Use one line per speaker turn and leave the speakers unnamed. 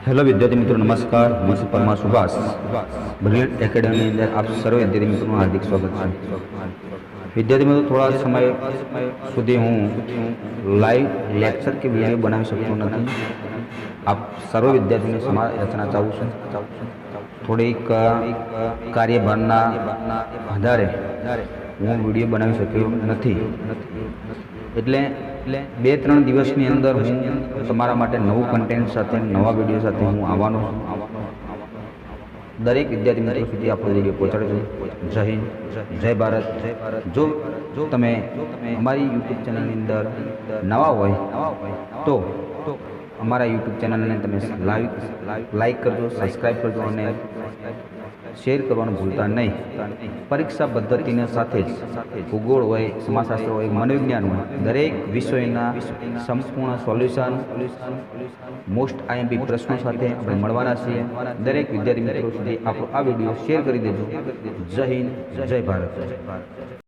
Hello विद्यार्थी मित्रों, नमस्कार। मैं છું પરમાર સુભાષ। બ્રિલિયન્ટ એકેડમી અંદર આપ સર્વ વિદ્યાર્થી મિત્રોનું હાર્દિક સ્વાગત છે। વિદ્યાર્થી મિત્રો, થોડા સમય સુધી હું લાઈવ લેક્ચર કે વિડીયો બનાવી શકતો નથી। આપ સર્વ વિદ્યાર્થીઓને સમાજ રચના ચાહું છું। થોડીક કાર્યભારના આધારે હું વિડીયો બનાવી શક્યો નથી। એટલે 2-3 દિવસની અંદર હું તમારા માટે નવું કન્ટેન્ટ સાથે નવા વિડીયો સાથે હું આવવાનો છું। દરેક વિદ્યાર્થી મિત્રો સુધી આપણો વિડીયો પહોંચાડજો। જય હિન્દ, જય ભારત। જો તમે અમારી યુટ્યુબ ચેનલની અંદર નવા હોય તો અમારા યુટ્યુબ ચેનલને તમે લાઈક કરજો, સબસ્ક્રાઈબ કરજો અને શેર કરવાનું ભૂલતા નહીં। પરીક્ષા પદ્ધતિને સાથે જ ભૂગોળ હોય, સમાજશાસ્ત્ર હોય, મનોવિજ્ઞાન હોય, દરેક વિષયના સંપૂર્ણ સોલ્યુશન, મોસ્ટ આઈએમપી પ્રશ્નો સાથે આપણે મળવાના છીએ। દરેક વિદ્યાર્થી મિત્રો સુધી આપણો આ વિડીયો શેર કરી દેજો। જય હિન્દ, જય ભારત।